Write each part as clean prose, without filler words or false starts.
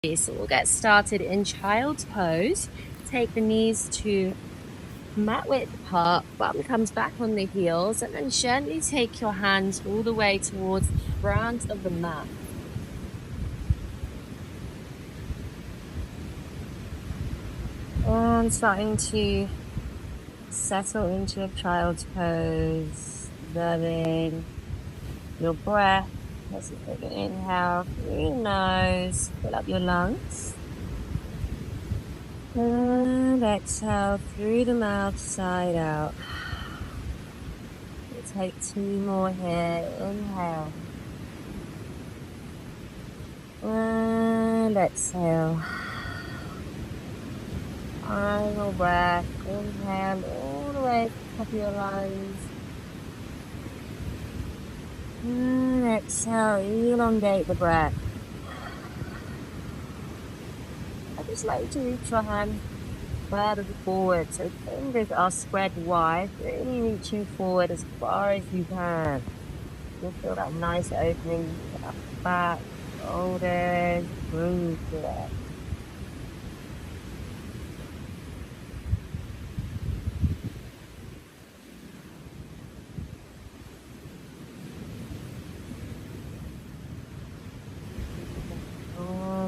So we'll get started in child's pose. Take the knees to mat width apart, bum comes back on the heels, and then gently take your hands all the way towards the front of the mat. And starting to settle into a child's pose, observing your breath. As you take an inhale through your nose, fill up your lungs. And exhale through the mouth, side out. We'll take 2 more here. Inhale. And exhale. Final breath. Inhale all the way to the top of your lungs. And exhale, elongate the breath. I just like to reach your hand further forward, so fingers are spread wide, really reaching forward as far as you can. You'll feel that nice opening up the back, shoulders, breathe through it.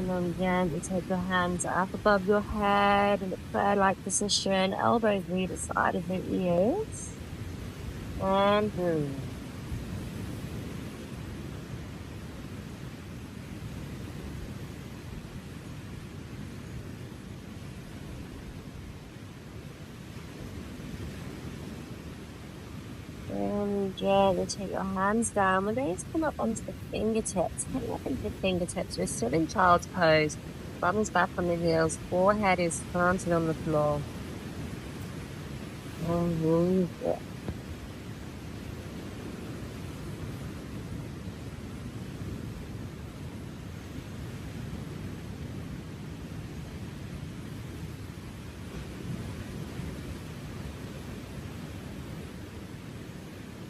And gently take your hands up above your head in a prayer-like position, elbows reach the side of the ears, and breathe. And gently take your hands down. When they come up onto the fingertips, come up into the fingertips. We're still in child's pose. Bottoms back on the heels. Forehead is planted on the floor. And breathe it.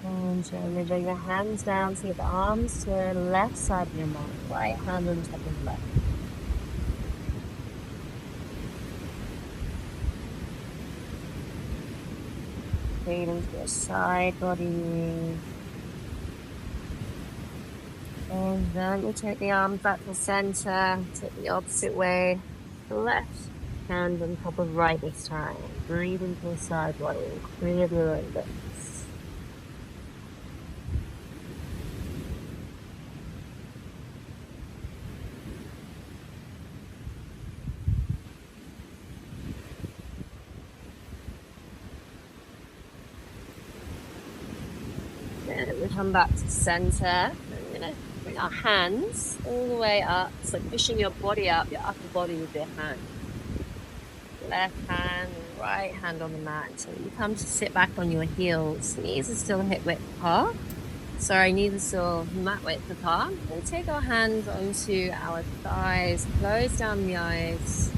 And gently bring the hands down, take the arms to the left side of your mat, right hand on top of left. Fade into your side body move. And then we'll take the arms back to center, take the opposite way, the left hand on top of right this time. Breathe into your side body, clear your own lips. And we come back to center. We're going to bring our hands all the way up. It's like pushing your body up, your upper body with your hand. Left hand, right hand on the mat until you come to sit back on your heels. Knees are still hip width apart. Knees are still mat width apart. We'll take our hands onto our thighs, close down the eyes,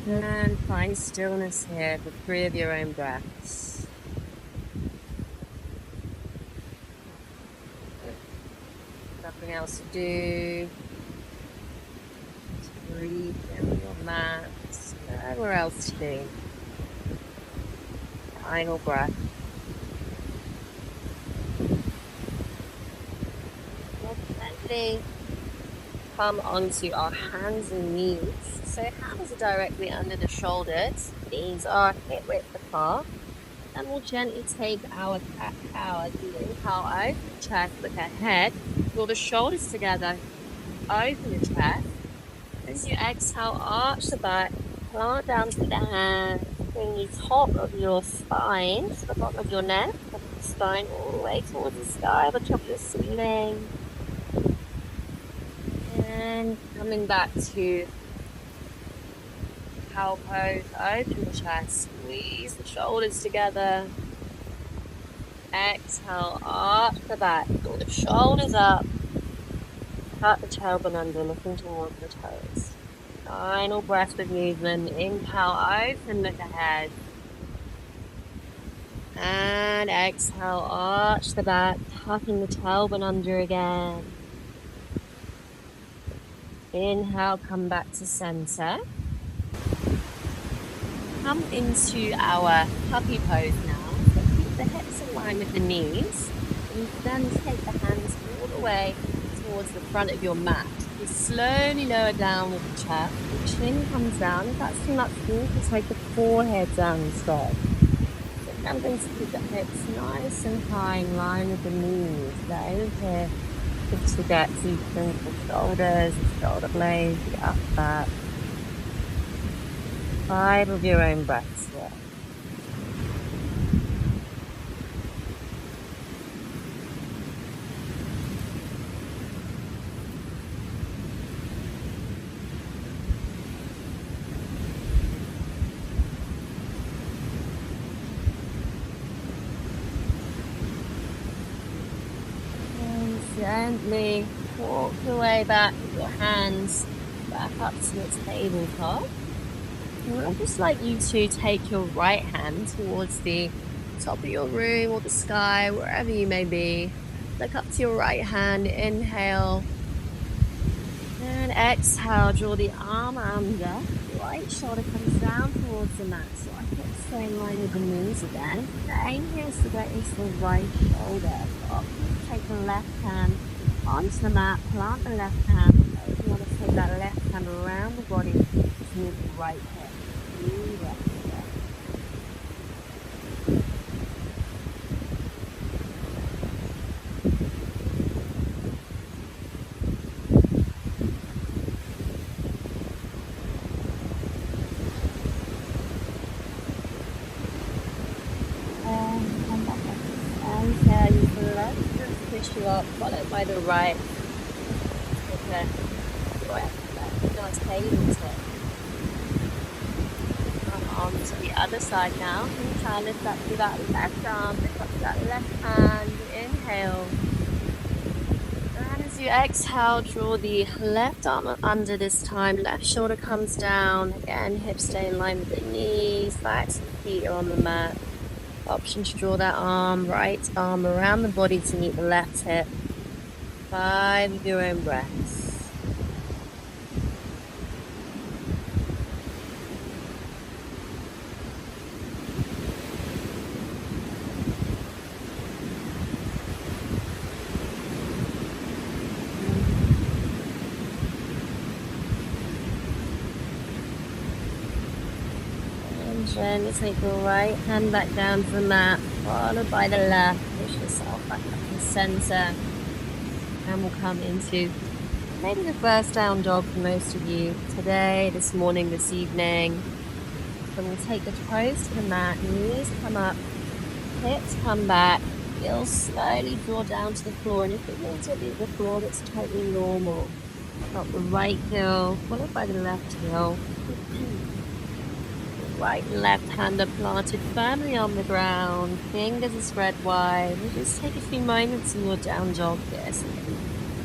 and find stillness here for 3 of your own breaths. Nothing else to do. Just breathe in your mat. Nowhere else to do. Final breath. Gently come onto our hands and knees. So hands are directly under the shoulders. Knees are hip width apart. And we'll gently take our cat-cow. Do the inhale, open the chest, look ahead. Draw the shoulders together. Open the chest. As you exhale, arch the back. Plant down to the hands. Bring the top of your spine to the bottom of your neck. Top of the spine all the way towards the sky, the top of the ceiling. And coming back to cow pose, open the chest, squeeze the shoulders together. Exhale, arch the back, draw the shoulders up, tuck the tailbone under, looking towards the toes. Final breath of movement. Inhale, open, look ahead. And exhale, arch the back, tucking the tailbone under again. Inhale, come back to center. Come into our puppy pose now. So keep the hips in line with the knees. And then take the hands all the way towards the front of your mat. You slowly lower down with the chest. The chin comes down. If that's too much for you, just take the forehead down instead. So remembering to keep the hips nice and high in line with the knees. That over here, just to get deepen the shoulders, the shoulder blades, the upper back. 5 of your own breaths here. And gently walk your way back with your hands back up to your tabletop. I'd just like you to take your right hand towards the top of your room or the sky, wherever you may be. Look up to your right hand, inhale. And exhale, draw the arm under. Right shoulder comes down towards the mat. So I can stay in line with the knees again. The aim here is to get into the right shoulder. So take the left hand onto the mat, plant the left hand. If you want to take that left hand around the body to move the right hip. Come back up. And you can left push you up, followed by the right. Okay. Nice tabletop. On to the other side now. And try to lift up to that left arm, lift up to that left hand. Inhale. And as you exhale, draw the left arm under this time. Left shoulder comes down. Again, hips stay in line with the knees. Backs and feet are on the mat. Option to draw that right arm around the body to meet the left hip. 5 of your own breaths. Gently take your right hand back down to the mat, followed by the left. Push yourself back up to center. And we'll come into maybe the first down dog for most of you today, this morning, this evening. So we'll take the toes to the mat, knees come up, hips come back. You'll slowly draw down to the floor, and if it means it leave the floor, that's totally normal. Up the right heel, followed by the left heel. Right and left hand are planted firmly on the ground, fingers are spread wide. We'll just take a few moments in your down dog here, so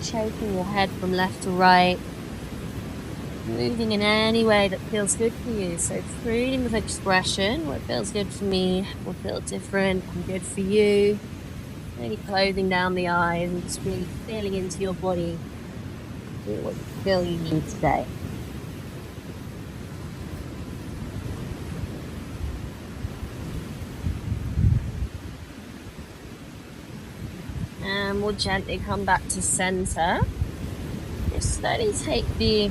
shaking your head from left to right, moving in any way that feels good for you. So freedom of expression, what feels good for me will feel different and good for you. Maybe closing down the eyes and just really feeling into your body, what you feel you need today. And we'll gently come back to center. Just slowly take the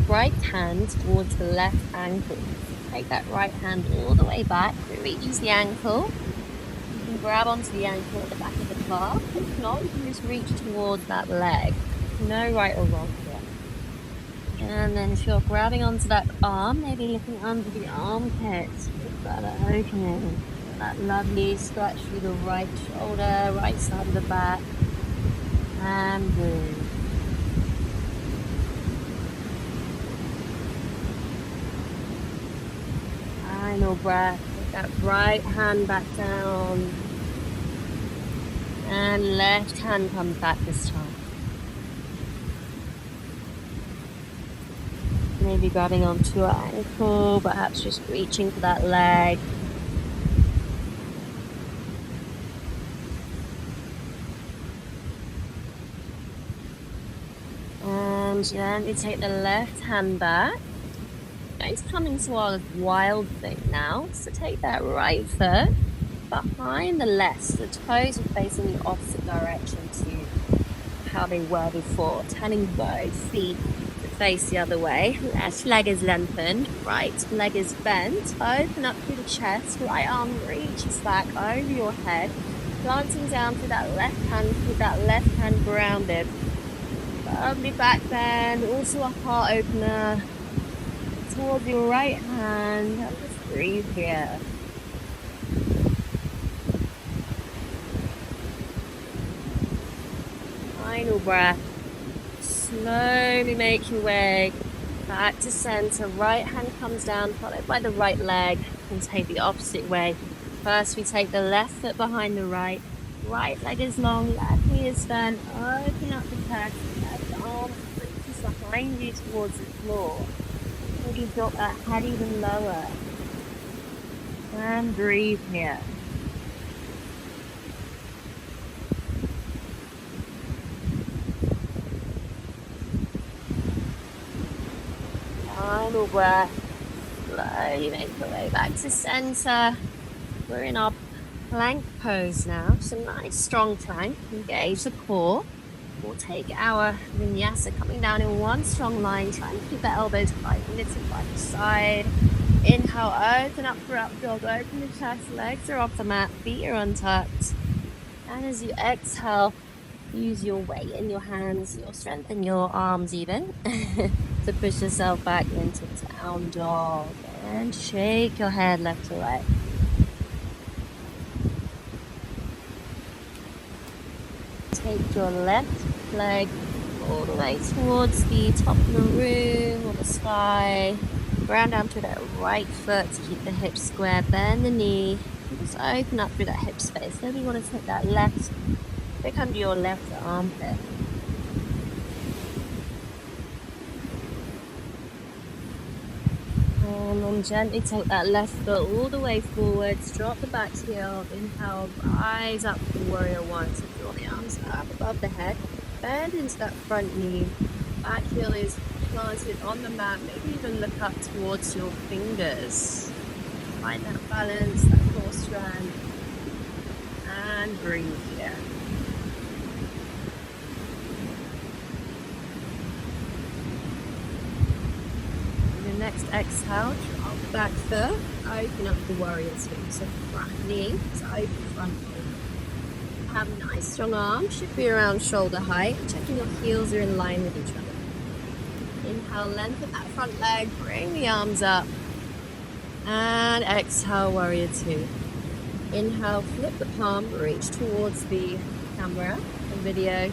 right hand towards the left ankle. Take that right hand all the way back. It reaches the ankle. You can grab onto the ankle at the back of the calf. If not, you can just reach towards that leg. No right or wrong here. And then if you're grabbing onto that arm, maybe looking under the armpit. With that opening. That lovely stretch through the right shoulder, right side of the back, and move. Final breath. Take that right hand back down, and left hand comes back this time. Maybe grabbing onto your ankle, perhaps just reaching for that leg. And gently take the left hand back. Going to come into our wild thing now. So take that right foot behind the left. The toes are facing the opposite direction to how they were before. Turning both feet to face the other way. Left leg is lengthened. Right leg is bent. Open up through the chest. Right arm reaches back over your head. Planting down through that left hand with that left hand grounded. Lovely back bend. Also a heart opener towards your right hand. And just breathe here. Final breath. Slowly make your way back to center. Right hand comes down, followed by the right leg. And take the opposite way. First, we take the left foot behind the right. Right leg is long, left knee is bent. Open up the chest. Left arm reaches behind you towards the floor. Maybe drop that head even lower. And breathe here. Final breath. Slowly make your way back to center. We're in our plank pose now. So nice strong plank. Engage the core. We'll take our Vinyasa coming down in one strong line. Trying to keep the elbows quite lifted by the side. Inhale, open up for up dog. Open the chest, legs are off the mat, feet are untucked. And as you exhale, use your weight in your hands, your strength in your arms even, to push yourself back into down dog. And shake your head left to right. Take your left leg all the way towards the top of the room or the sky. Ground down to that right foot to keep the hips square. Bend the knee. And just open up through that hip space. Then you want to take that left, pick under your left armpit. And then gently take that left foot all the way forwards. Drop the back heel. Inhale, rise up to warrior one. So draw the arms up above the head. Bend into that front knee. Back heel is planted on the mat. Maybe even look up towards your fingers. Find that balance, that core strength. And breathe here. Your next exhale, drop the back foot. Open up the warrior two. So front knee, so open front foot. Have nice strong arms, should be around shoulder height. Checking your heels are in line with each other. Inhale, lengthen that front leg, bring the arms up. And exhale, warrior two. Inhale, flip the palm, reach towards the camera, the video.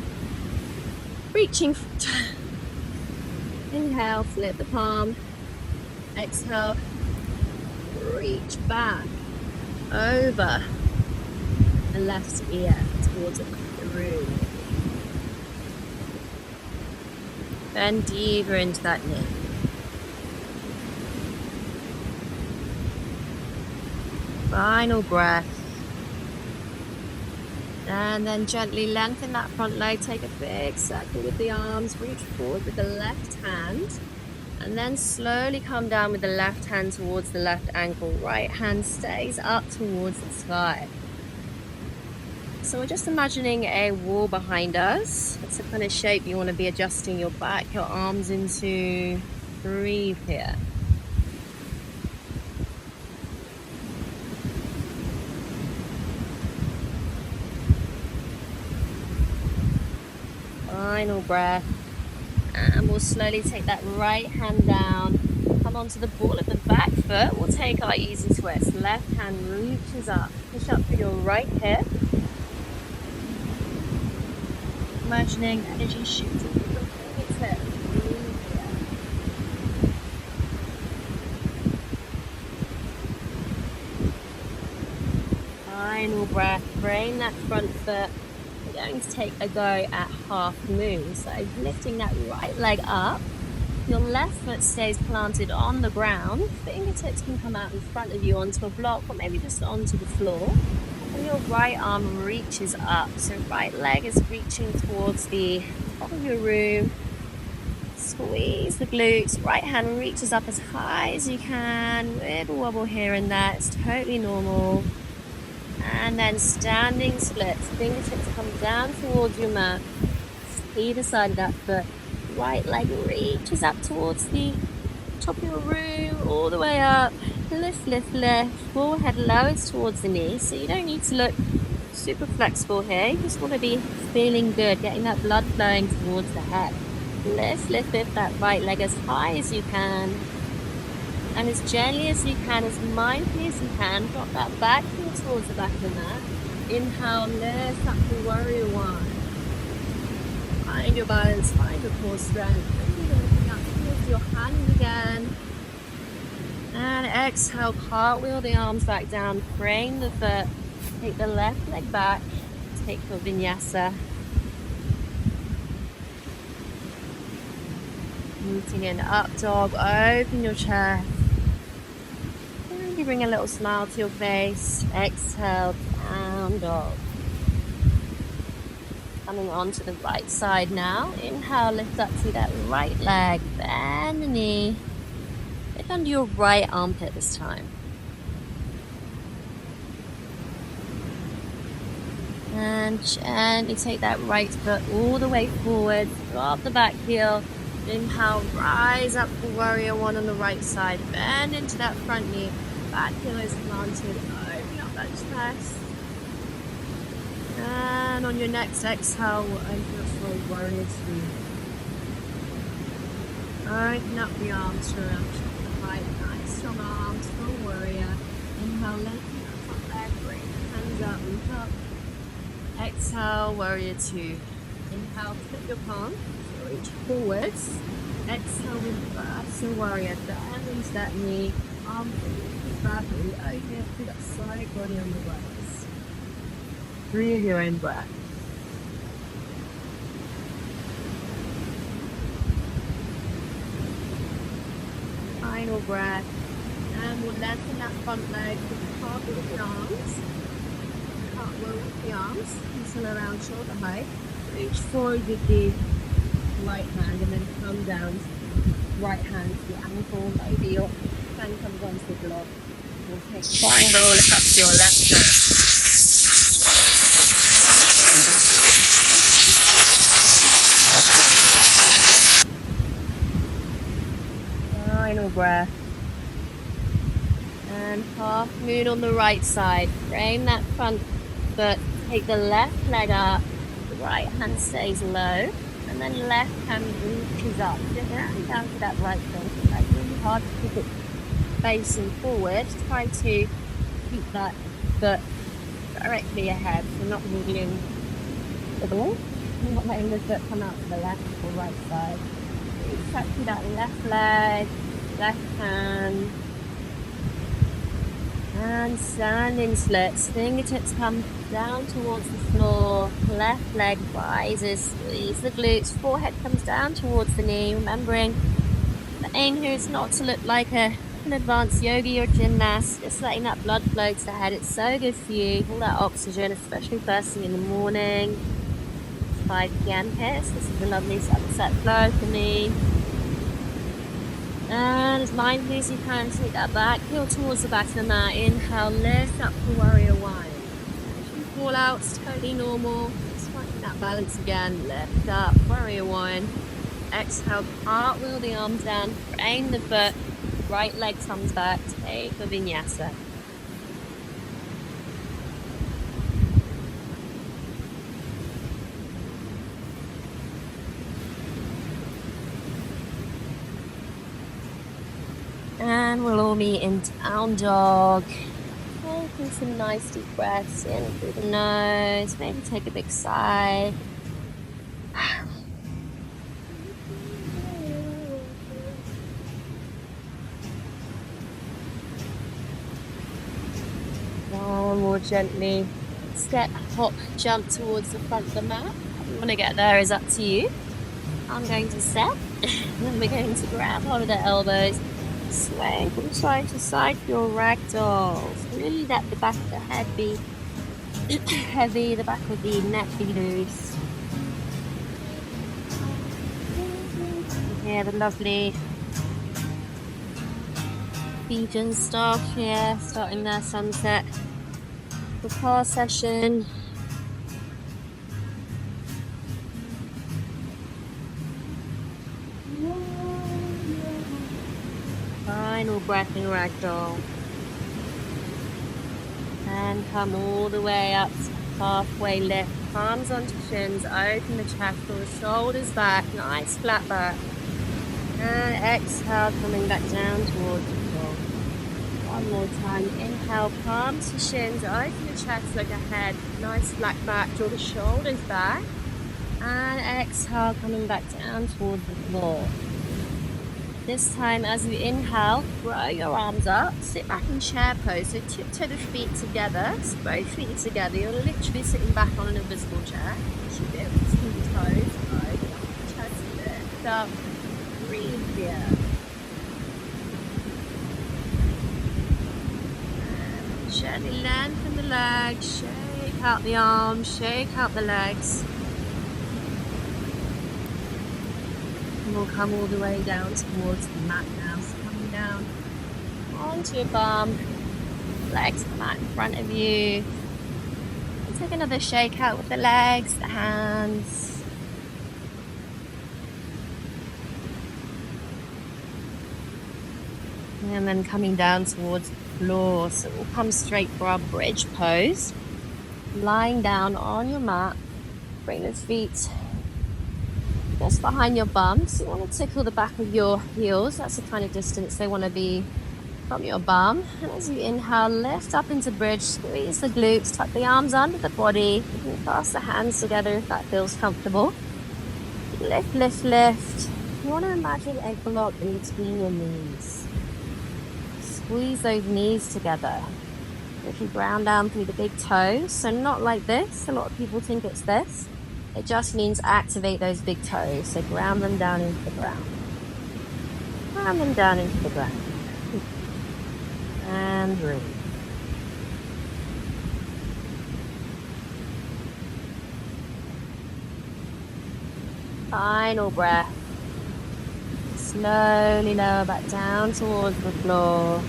Reaching. Inhale, flip the palm. Exhale, reach back over the left ear towards the room. Bend deeper into that knee. Final breath. And then gently lengthen that front leg. Take a big circle with the arms. Reach forward with the left hand. And then slowly come down with the left hand towards the left ankle. Right hand stays up towards the sky. So we're just imagining a wall behind us. It's the kind of shape you want to be adjusting your back, your arms into. Breathe here. Final breath. And we'll slowly take that right hand down. Come onto the ball of the back foot. We'll take our easy twist. Left hand reaches up. Push up for your right hip. Imagining energy shooting through your fingertips. Final breath. Bring that front foot. We're going to take a go at half moon. So lifting that right leg up. Your left foot stays planted on the ground. Fingertips can come out in front of you onto a block or maybe just onto the floor. And your right arm reaches up. So right leg is reaching towards the top of your room. Squeeze the glutes. Right hand reaches up as high as you can. Wibble wobble here and there. It's totally normal. And then standing splits. Fingertips come down towards your mat. Either side of that foot. Right leg reaches up towards the top of your room, all the way up. Lift, lift, lift. Forehead lowers towards the knee. So you don't need to look super flexible here. You just want to be feeling good, getting that blood flowing towards the head. Lift, lift, lift that right leg as high as you can. And as gently as you can, as mindfully as you can, drop that back heel towards the back of the mat. Inhale, lift up to warrior one. Find your balance, find your core strength. Looking up towards your hands again. And exhale, cartwheel the arms back down, frame the foot. Take the left leg back, take your vinyasa. Rooting in up dog, open your chest. And you bring a little smile to your face. Exhale, down dog. Coming onto the right side now. Inhale, lift up to that right leg. Bend the knee. Lift under your right armpit this time. And gently take that right foot all the way forward. Drop the back heel. Inhale, rise up for warrior one on the right side. Bend into that front knee. Back heel is planted. Open up that chest. And on your next exhale, we'll open up for warrior two. Open up the arms to around the right. Nice strong arms for warrior. Inhale, lengthen that front leg. Bring the hands up and up. Exhale, warrior two. Inhale, flip your palm, reach forwards. Exhale, reverse your warrior. Down into that knee. Arm back, really open through that side body on the rise. Breathe your own breath. Final breath. And we'll lengthen that front leg with the cartwheel with the arms. Cartwheel with the arms until around shoulder height. Reach forward with the right hand and then come down. Right hand to the ankle, maybe your hand comes onto the block. We'll take triangle, lift up to your left hand. Final breath. And half moon on the right side. Frame that front foot. Take the left leg up. The right hand stays low. And then left hand reaches up. Down to that right foot. It's really hard to keep it facing forward. Try to keep that foot directly ahead. So not moving the ball. You're not letting the foot come out to the left or right side. Reach up to that left leg. Left hand. And standing splits. Fingertips come down towards the floor. Left leg rises. Squeeze the glutes. Forehead comes down towards the knee. Remembering the aim here is not to look like an advanced yogi or gymnast. Just letting that blood flow to the head. It's so good for you. All that oxygen, especially first thing in the morning. It's 5 p.m. here, so this is a lovely sunset flow for me. And as mindfully as you can, take that back heel towards the back of the mat. Inhale, lift up for warrior one. If you fall out, it's totally normal. Just finding that balance again. Lift up, warrior one. Exhale, cartwheel the arms down, frame the foot. Right leg comes back, take the vinyasa. And we'll all meet in down dog. Taking some nice deep breaths in through the nose. Maybe take a big sigh. And more gently step, hop, jump towards the front of the mat. If you want to get there is up to you. I'm going to step. Then we're going to grab hold of the elbows. Sway from side to side for your ragdolls. Really let the back of the head be heavy, the back of the neck be loose. Yeah, the lovely Fijian staff here, starting their sunset guitar session. Final breath in ragdoll. And come all the way up to halfway lift. Palms onto shins, open the chest, pull the shoulders back, nice flat back. And exhale, coming back down towards the floor. One more time. Inhale, palms to shins, open the chest, look ahead. Nice flat back, draw the shoulders back. And exhale, coming back down towards the floor. This time, as you inhale, throw your arms up, sit back in chair pose. So tiptoe the feet together, so both feet together. You're literally sitting back on an invisible chair. Keep it between the toes, open up the chest, lift up, breathe here. And gently lengthen the legs, shake out the arms, shake out the legs. We'll come all the way down towards the mat now. So coming down onto your bum, legs flat in front of you. And take another shake out with the legs, the hands. And then coming down towards the floor. So we'll come straight for our bridge pose. Lying down on your mat, bring the feet just behind your bum. So you want to tickle the back of your heels. That's the kind of distance they want to be from your bum. And as you inhale, lift up into bridge, squeeze the glutes, tuck the arms under the body. You can clasp the hands together if that feels comfortable. Lift, lift, lift. You want to imagine a block in between your knees. Squeeze those knees together. If you ground down through the big toes, so not like this. A lot of people think it's this. It just means activate those big toes. So ground them down into the ground. Ground them down into the ground. And breathe. Final breath. Slowly lower back down towards the floor.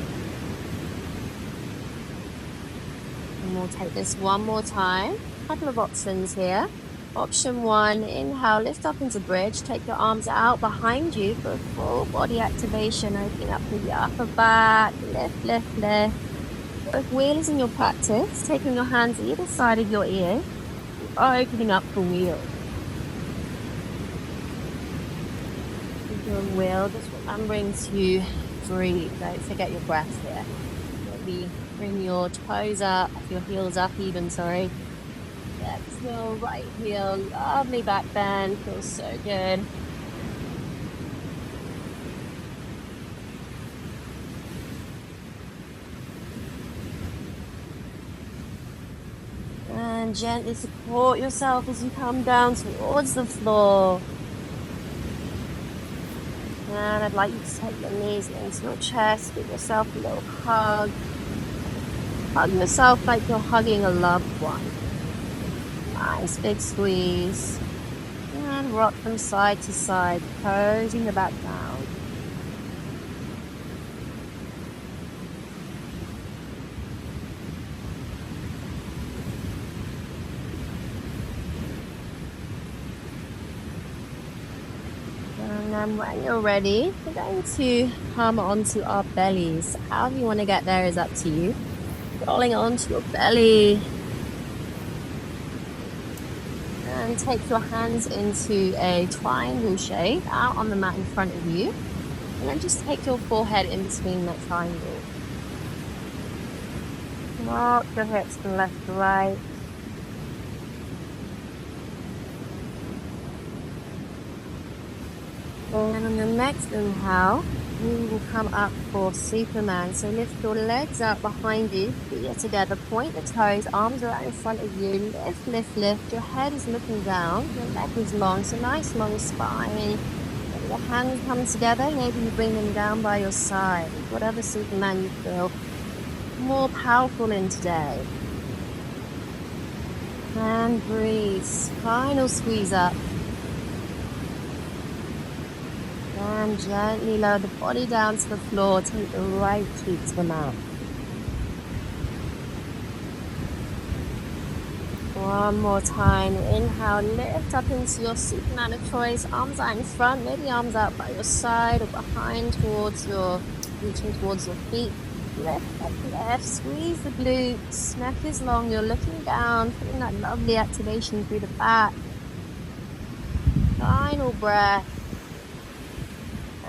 And we'll take this one more time. A couple of options here. Option one, inhale, lift up into bridge. Take your arms out behind you for a full body activation. Opening up through the upper back. Lift, lift, lift. If wheel is in your practice, taking your hands either side of your ear, or opening up for wheel. If you're doing wheel, just remembering to breathe. Don't forget your breath here. Maybe bring your toes up, your heels up even, sorry. Exhale, right heel, lovely back bend, feels so good. And gently support yourself as you come down towards the floor. And I'd like you to take your knees into your chest, give yourself a little hug. Hug yourself like you're hugging a loved one. Nice big squeeze. And rock from side to side, cozying the back down. And then when you're ready, we're going to come onto our bellies. However you want to get there is up to you. Rolling onto your belly. And take your hands into a triangle shape out on the mat in front of you. And then just take your forehead in between that triangle. Rock your hips from left to right. And on the next inhale, you will come up for Superman. So lift your legs out behind you, feet are together, point the toes, arms are out in front of you, lift, lift, lift. Your head is looking down, your neck is long, so nice long spine. Let your hands come together, maybe you bring them down by your side. Whatever Superman you feel more powerful in today. And breathe, final squeeze up. And gently lower the body down to the floor. Take the right feet to the mat. One more time. Inhale, lift up into your Superman of choice. Arms out in front, maybe arms out by your side or behind reaching towards your feet. Lift up, lift, squeeze the glutes. Neck is long, you're looking down, feeling that lovely activation through the back. Final breath.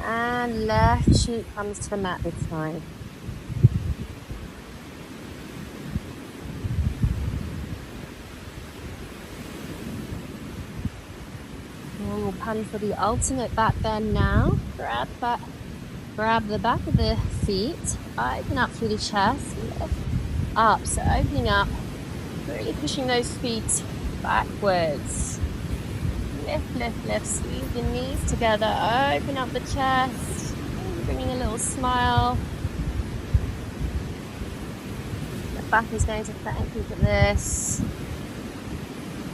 And left cheek comes to the mat this time. And we'll pan for the ultimate back bend now. Grab the back of the feet, open up through the chest, lift up. So opening up, really pushing those feet backwards. Lift, lift, lift, squeeze the knees together, open up the chest, bringing a little smile. The back is going to thank you for this.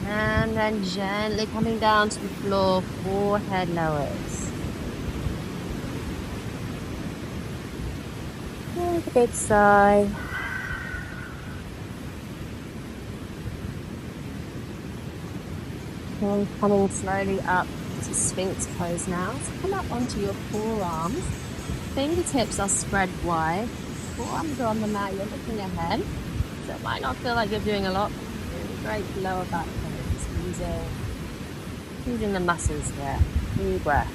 And then gently coming down to the floor, forehead lowers. Take a big sigh. And coming slowly up to Sphinx pose now. So come up onto your forearms. Fingertips are spread wide. Forearms are on the mat, you're looking ahead. So it might not feel like you're doing a lot. Great lower back pose. Squeezing the muscles here. Deep breaths.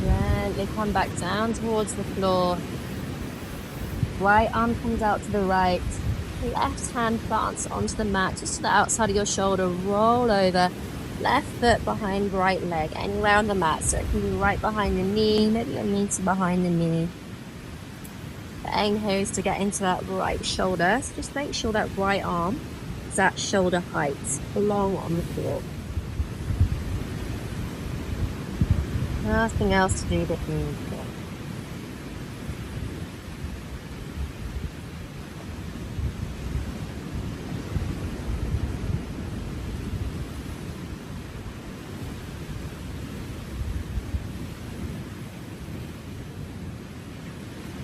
Gently come back down towards the floor. Right arm comes out to the right. Left hand plants onto the mat, just to the outside of your shoulder. Roll over. Left foot behind right leg, anywhere on the mat. So it can be right behind the knee, maybe your knees behind the knee. The aim here is to get into that right shoulder. So just make sure that right arm is at shoulder height, long on the floor. Nothing else to do but move here.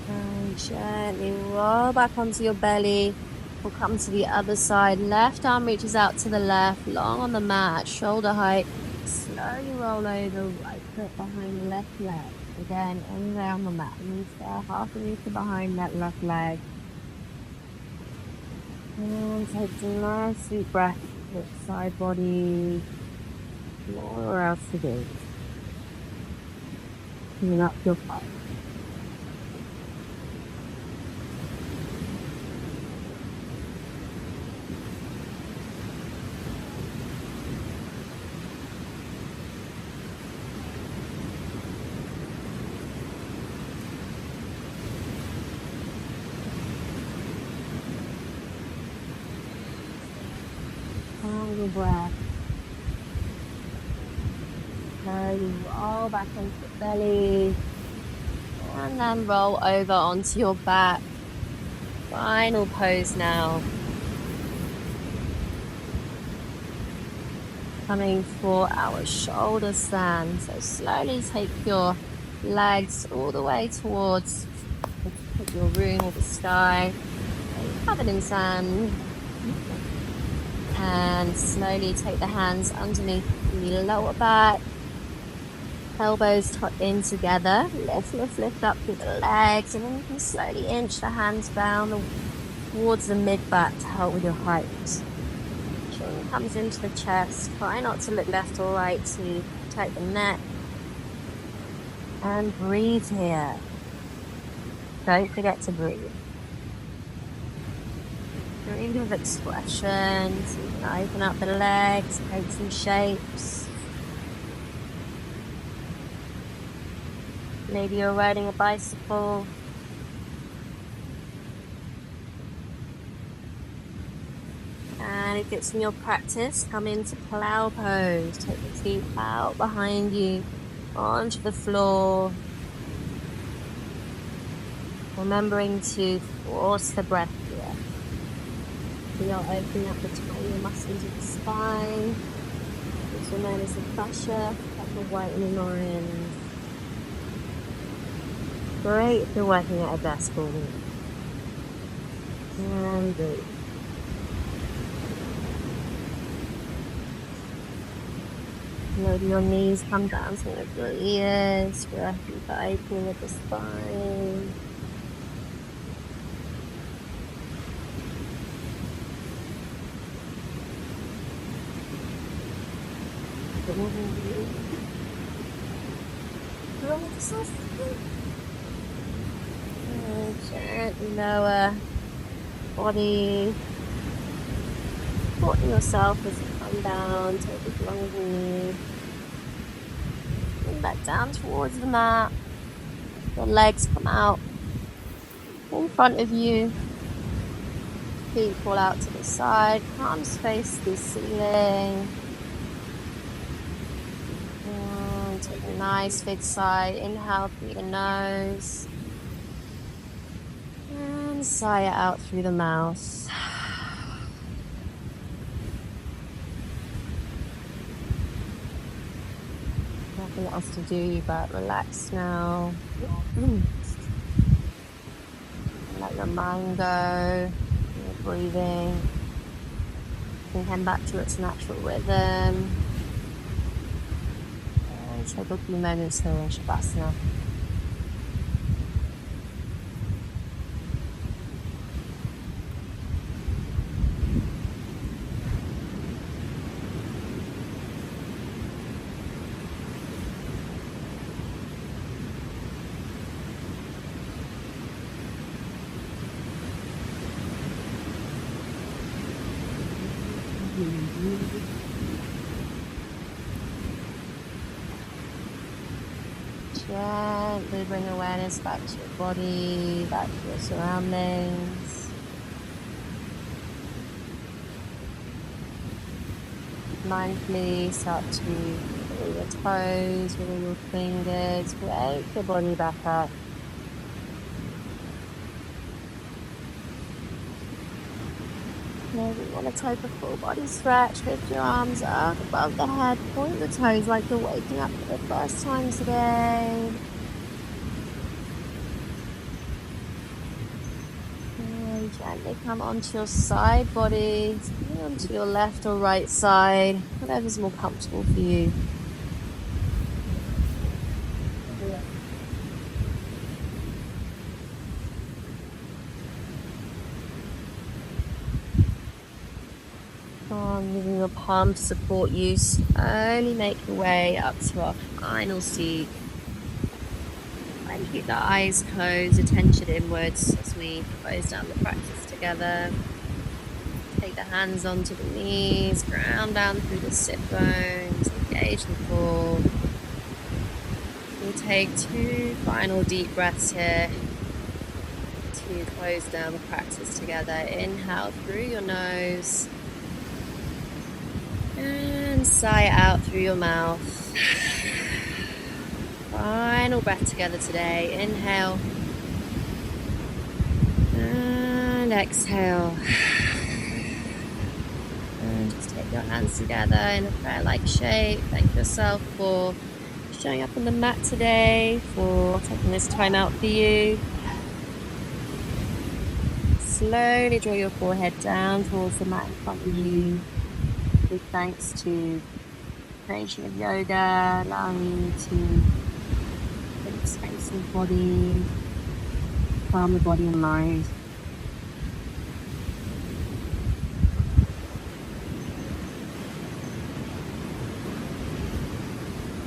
And gently roll back onto your belly. We'll come to the other side. Left arm reaches out to the left, long on the mat, shoulder height. Slowly roll over, right foot behind the left leg. Again, anywhere on the mat. Knees there, half a meter behind that left leg. And take a nice deep breath with side body. Nowhere else to do. Coming up your butt. Final breath. Now you roll back onto the belly. And then roll over onto your back. Final pose now. Coming for our shoulder stand. So slowly take your legs all the way towards your room or the sky. Covered in sand. And slowly take the hands underneath the lower back. Elbows tucked in together. Lift, lift, lift up through the legs. And then you can slowly inch the hands down towards the mid-back to help with your height. Chin comes into the chest. Try not to look left or right to protect the neck. And breathe here. Don't forget to breathe. Breathe with expression. So you can open up the legs, create some shapes. Maybe you're riding a bicycle. And if it's in your practice, come into plow pose. Take the feet out behind you. onto the floor. Remembering to force the breath here. We are opening up the tiny muscles of the spine, which are known as the fascia, like the whitening orange. Great for working at a desk all week. And breathe. Load your knees, come down to your ears, working for opening of the spine. Gently lower body, supporting yourself as you come down, take as long as you need. Bring back down towards the mat. Your legs come out in front of you. Feet fall out to the side, palms face the ceiling. And take a nice big sigh. Inhale through the nose. And sigh it out through the mouth. Nothing else to do but relax now. Let your mind go. Your breathing. Bring hand back to its natural rhythm. And take a few moments here in Shavasana. Gently bring awareness back to your body, back to your surroundings. Mindfully start to wiggle your toes, wiggle your fingers, wake your body back up. Maybe you want to take a full body stretch, lift your arms up above the head, point the toes like you're waking up for the first time today. And gently come onto your side body, onto your left or right side, whatever's more comfortable for you. Moving your palms to support you, slowly make your way up to our final seat. And keep the eyes closed, attention inwards as we close down the practice together. Take the hands onto the knees, ground down through the sit bones, engage the core. We'll take 2 final deep breaths here to close down the practice together. Inhale through your nose. And sigh out through your mouth. Final breath together today. Inhale. And exhale. And just take your hands together in a prayer-like shape. Thank yourself for showing up on the mat today, for taking this time out for you. Slowly draw your forehead down towards the mat in front of you. Big thanks to creation of yoga, allowing you to bring space in the body, calm the body and mind.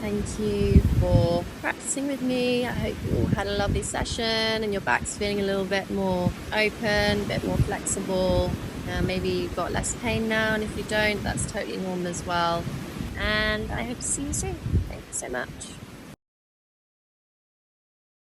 Thank you for practicing with me. I hope you all had a lovely session and your back's feeling a little bit more open, a bit more flexible. Maybe you've got less pain now, and if you don't, that's totally normal as well. And I hope to see you soon. Thanks so much.